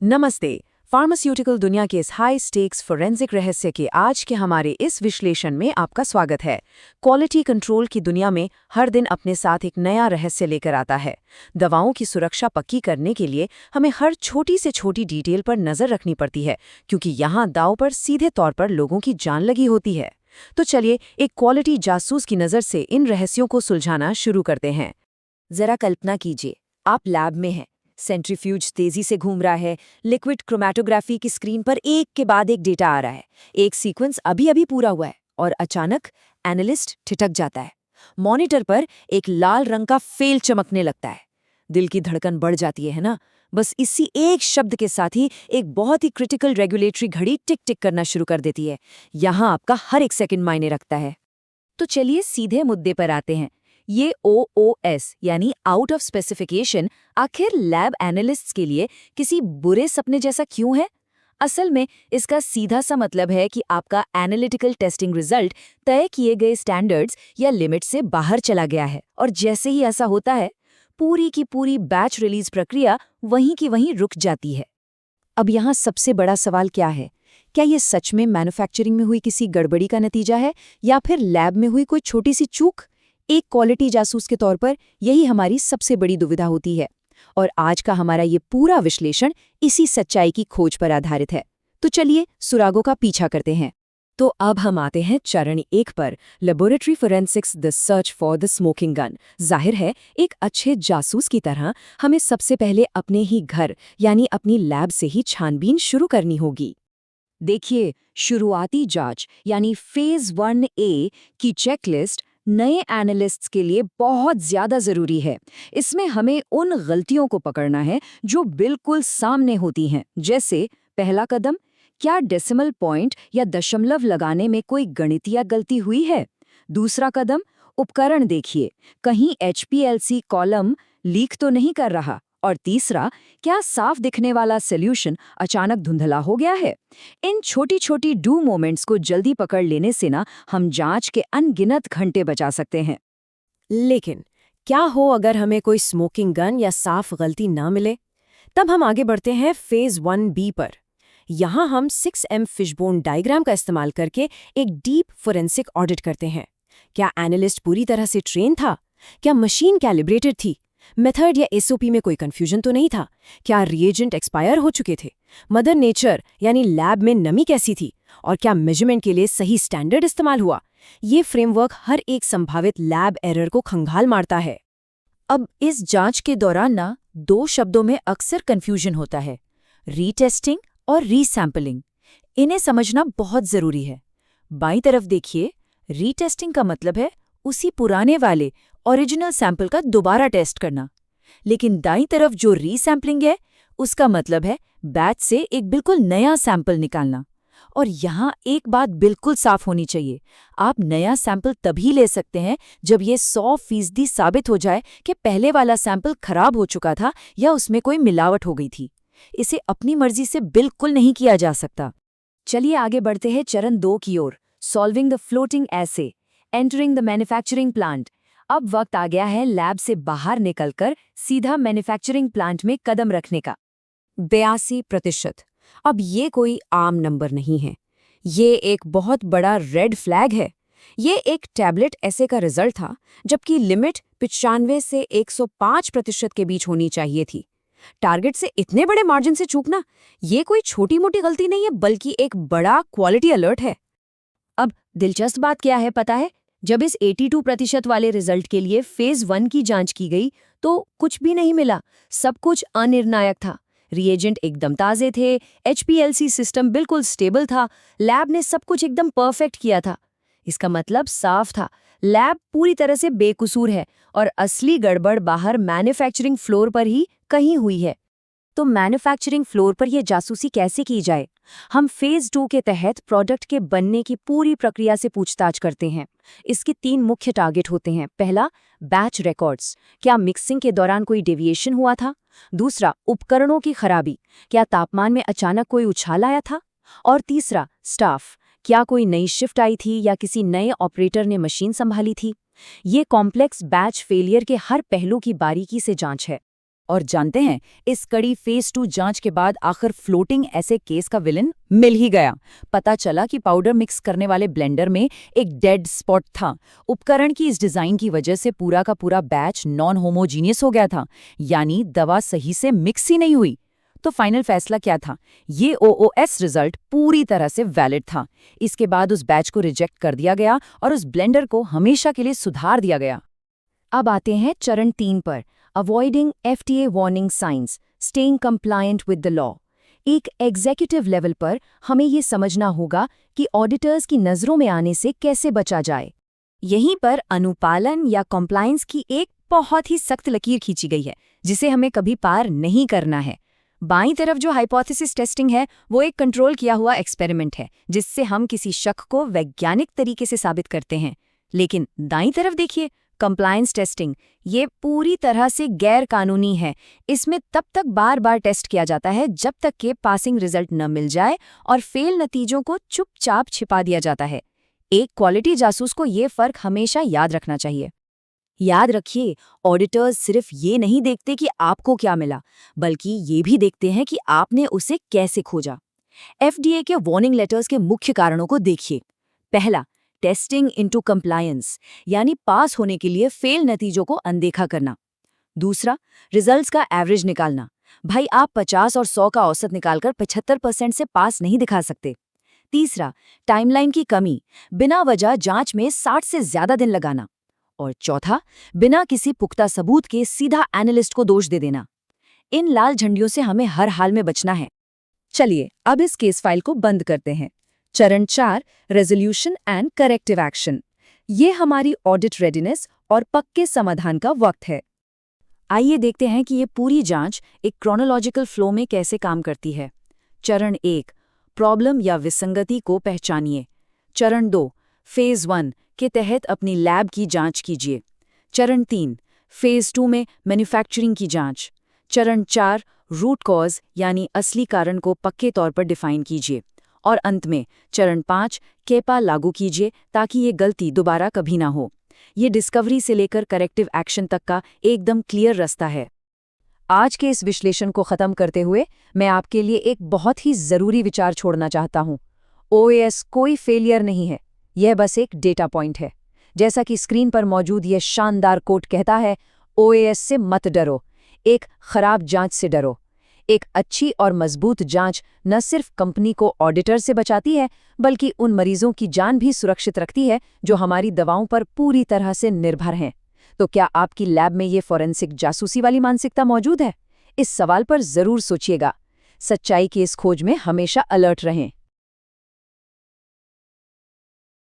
नमस्ते। फार्मास्यूटिकल दुनिया के इस हाई स्टेक्स फोरेंसिक रहस्य के आज के हमारे इस विश्लेषण में आपका स्वागत है। क्वालिटी कंट्रोल की दुनिया में हर दिन अपने साथ एक नया रहस्य लेकर आता है। दवाओं की सुरक्षा पक्की करने के लिए हमें हर छोटी से छोटी डिटेल पर नजर रखनी पड़ती है, क्योंकि यहाँ दांव पर सीधे तौर पर लोगों की जान लगी होती है। तो चलिए एक क्वालिटी जासूस की नज़र से इन रहस्यों को सुलझाना शुरू करते हैं। जरा कल्पना कीजिए, आप लैब में हैं, सेंट्रीफ्यूज तेजी से घूम रहा है, लिक्विड क्रोमैटोग्राफी की स्क्रीन पर एक के बाद एक डेटा आ रहा है, एक सीक्वेंस अभी अभी पूरा हुआ है और अचानक एनालिस्ट ठिठक जाता है। मॉनिटर पर एक लाल रंग का फेल चमकने लगता है। दिल की धड़कन बढ़ जाती है ना? बस इसी एक शब्द के साथ ही एक बहुत ही क्रिटिकल रेगुलेटरी घड़ी टिक टिक करना शुरू कर देती है। यहाँ आपका हर एक सेकंड मायने रखता है। तो चलिए सीधे मुद्दे पर आते हैं। ये OOS यानी आउट ऑफ स्पेसिफिकेशन आखिर लैब एनालिस्ट्स के लिए किसी बुरे सपने जैसा क्यों है? असल में इसका सीधा सा मतलब है कि आपका एनालिटिकल टेस्टिंग रिजल्ट तय किए गए स्टैंडर्ड्स या लिमिट से बाहर चला गया है, और जैसे ही ऐसा होता है, पूरी की पूरी बैच रिलीज प्रक्रिया वहीं की वहीं रुक जाती है। अब यहाँ सबसे बड़ा सवाल क्या है? क्या ये सच में मैन्युफैक्चरिंग में हुई किसी गड़बड़ी का नतीजा है, या फिर लैब में हुई कोई छोटी सी चूक? एक क्वालिटी जासूस के तौर पर यही हमारी सबसे बड़ी दुविधा होती है, और आज का हमारा ये पूरा विश्लेषण इसी सच्चाई की खोज पर आधारित है। तो चलिए सुरागों का पीछा करते हैं। तो अब हम आते हैं चरण 1 पर, laboratory forensics, the search for the smoking gun. जाहिर है, एक अच्छे जासूस की तरह हमें सबसे पहले अपने ही घर यानी अपनी लैब से ही छानबीन शुरू करनी होगी। देखिए, शुरुआती जांच यानी फेज 1A की चेकलिस्ट नए एनालिस्ट्स के लिए बहुत ज्यादा जरूरी है। इसमें हमें उन गलतियों को पकड़ना है जो बिल्कुल सामने होती हैं। जैसे पहला कदम, क्या डेसिमल पॉइंट या दशमलव लगाने में कोई गणितीय गलती हुई है? दूसरा कदम, उपकरण देखिए, कहीं HPLC कॉलम लीक तो नहीं कर रहा? और तीसरा, क्या साफ दिखने वाला सॉल्यूशन अचानक धुंधला हो गया है? इन छोटी छोटी डू मोमेंट्स को जल्दी पकड़ लेने से ना हम जांच के अनगिनत घंटे बचा सकते हैं। लेकिन क्या हो अगर हमें कोई स्मोकिंग गन या साफ गलती ना मिले? तब हम आगे बढ़ते हैं फेज 1B पर। यहाँ हम 6M फिशबोन डायग्राम का इस्तेमाल करके एक डीप फोरेंसिक ऑडिट करते हैं। क्या एनालिस्ट पूरी तरह से ट्रेन था? क्या मशीन कैलिब्रेटेड थी? मेथड या SOP में कोई कंफ्यूजन तो नहीं था? क्या रिएजेंट एक्सपायर हो चुके थे? मदर नेचर यानी लैब में नमी कैसी थी? और क्या मेजरमेंट के लिए सही स्टैंडर्ड इस्तेमाल हुआ? ये फ्रेमवर्क हर एक संभावित लैब एरर को खंगाल मारता है। अब इस जांच के दौरान ना 2 शब्दों में अक्सर कंफ्यूजन होता है, रीटेस्टिंग और रीसैम्पलिंग। इन्हें समझना बहुत जरूरी है। बाईं तरफ देखिए, रीटेस्टिंग का मतलब है उसी पुराने वाले ओरिजिनल सैंपल का दोबारा टेस्ट करना। लेकिन दाईं तरफ जो रीसैम्पलिंग है, उसका मतलब है बैच से एक बिल्कुल नया सैंपल निकालना। और यहाँ एक बात बिल्कुल साफ होनी चाहिए, आप नया सैंपल तभी ले सकते हैं जब ये 100% साबित हो जाए कि पहले वाला सैंपल खराब हो चुका था या उसमें कोई मिलावट हो गई थी। इसे अपनी मर्जी से बिल्कुल नहीं किया जा सकता। चलिए आगे बढ़ते हैं चरण 2 की ओर, solving the floating essay, entering the manufacturing plant. अब वक्त आ गया है लैब से बाहर निकलकर सीधा मैन्युफैक्चरिंग प्लांट में कदम रखने का। 82%। अब ये कोई आम नंबर नहीं है, ये एक बहुत बड़ा रेड फ्लैग है। ये एक टैबलेट ऐसे का रिजल्ट था, जबकि लिमिट 95 से 105% के बीच होनी चाहिए थी। टारगेट से इतने बड़े मार्जिन से चूकना, ये कोई छोटी मोटी गलती नहीं है, बल्कि एक बड़ा क्वालिटी अलर्ट है। अब दिलचस्प बात क्या है पता है? जब इस 82% वाले रिजल्ट के लिए फेज 1 की जांच की गई तो कुछ भी नहीं मिला। सब कुछ अनिर्णायक था। रिएजेंट एकदम ताजे थे, HPLC सिस्टम बिल्कुल स्टेबल था, लैब ने सब कुछ एकदम परफेक्ट किया था। इसका मतलब साफ था, लैब पूरी तरह से बेकसूर है और असली गड़बड़ बाहर मैन्युफैक्चरिंग फ्लोर पर ही कहीं हुई है। तो मैन्युफैक्चरिंग फ्लोर पर यह जासूसी कैसे की जाए? हम फेज 2 के तहत प्रोडक्ट के बनने की पूरी प्रक्रिया से पूछताछ करते हैं। इसके 3 मुख्य टारगेट होते हैं। पहला, बैच रिकॉर्ड्स, क्या मिक्सिंग के दौरान कोई डेविएशन हुआ था? दूसरा, उपकरणों की खराबी, क्या तापमान में अचानक कोई उछाल आया था? और तीसरा, स्टाफ, क्या कोई नई शिफ्ट आई थी या किसी नए ऑपरेटर ने मशीन संभाली थी? ये कॉम्प्लेक्स बैच फेलियर के हर पहलू की बारीकी से जांच है। और जानते हैं, इस कड़ी फेज 2 जांच के बाद आखिर फ्लोटिंग ऐसे केस का विलन मिल ही गया। पता चला कि पाउडर मिक्स करने वाले ब्लेंडर में एक डेड स्पॉट था। उपकरण की इस डिजाइन की वजह से पूरा का पूरा बैच नॉन होमोजीनियस हो गया था, यानी दवा सही से मिक्स ही नहीं हुई। तो फाइनल फैसला क्या था? ये OOS रिजल्ट पूरी तरह से वैलिड था। इसके बाद उस बैच को रिजेक्ट कर दिया गया और उस ब्लेंडर को हमेशा के लिए सुधार दिया गया। अब आते हैं चरण 3 पर, avoiding FDA warning science, staying compliant with the law. एक एग्जीक्यूटिव लेवल पर हमें ये समझना होगा कि ऑडिटर्स की नज़रों में आने से कैसे बचा जाए। यहीं पर अनुपालन या कॉम्प्लायंस की एक बहुत ही सख्त लकीर खींची गई है, जिसे हमें कभी पार नहीं करना है। बाईं तरफ जो हाइपोथेसिस टेस्टिंग है, वो एक कंट्रोल किया हुआ एक्सपेरिमेंट है, जिससे हम किसी शक को वैज्ञानिक तरीके से साबित करते हैं। लेकिन दाईं तरफ देखिए, कंप्लायंस टेस्टिंग, ये पूरी तरह से गैर कानूनी है। इसमें तब तक बार बार टेस्ट किया जाता है जब तक कि पासिंग रिजल्ट न मिल जाए और फेल नतीजों को चुपचाप छिपा दिया जाता है। एक क्वालिटी जासूस को ये फर्क हमेशा याद रखना चाहिए। याद रखिए, ऑडिटर्स सिर्फ ये नहीं देखते कि आपको क्या मिला, बल्कि ये भी देखते हैं कि आपने उसे कैसे खोजा। FDA के वार्निंग लेटर्स के मुख्य कारणों को देखिए। पहला, टेस्टिंग इनटू कंप्लायंस, यानी पास होने के लिए फेल नतीजों को अनदेखा करना। दूसरा, रिजल्ट्स का एवरेज निकालना। भाई, आप 50 और 100 का औसत निकालकर 75% से पास नहीं दिखा सकते। तीसरा, टाइमलाइन की कमी, बिना वजह जांच में 60 से ज्यादा दिन लगाना। और चौथा, बिना किसी पुख्ता सबूत के सीधा एनालिस्ट को दोष दे देना। इन लाल झंडियों से हमें हर हाल में बचना है। चलिए अब इस केस फाइल को बंद करते हैं। चरण 4, रेजोल्यूशन एंड करेक्टिव एक्शन। ये हमारी ऑडिट रेडीनेस और पक्के समाधान का वक्त है। आइए देखते हैं कि ये पूरी जांच एक क्रोनोलॉजिकल फ्लो में कैसे काम करती है। चरण 1, प्रॉब्लम या विसंगति को पहचानिए। चरण 2, फेज 1 के तहत अपनी लैब की जांच कीजिए। चरण 3, फेज 2 में मैन्युफैक्चरिंग की जांच। चरण 4, रूट कॉज यानी असली कारण को पक्के तौर पर डिफाइन कीजिए। और अंत में चरण 5, केपा लागू कीजिए ताकि ये गलती दोबारा कभी ना हो। ये डिस्कवरी से लेकर करेक्टिव एक्शन तक का एकदम क्लियर रास्ता है। आज के इस विश्लेषण को खत्म करते हुए मैं आपके लिए एक बहुत ही जरूरी विचार छोड़ना चाहता हूँ। OAS कोई फेलियर नहीं है, यह बस एक डेटा पॉइंट है। जैसा कि स्क्रीन पर मौजूद यह शानदार कोट कहता है, OAS से मत डरो, एक खराब जांच से डरो। एक अच्छी और मजबूत जांच न सिर्फ कंपनी को ऑडिटर से बचाती है, बल्कि उन मरीजों की जान भी सुरक्षित रखती है जो हमारी दवाओं पर पूरी तरह से निर्भर हैं। तो क्या आपकी लैब में ये फॉरेंसिक जासूसी वाली मानसिकता मौजूद है? इस सवाल पर जरूर सोचिएगा। सच्चाई की इस खोज में हमेशा अलर्ट रहें।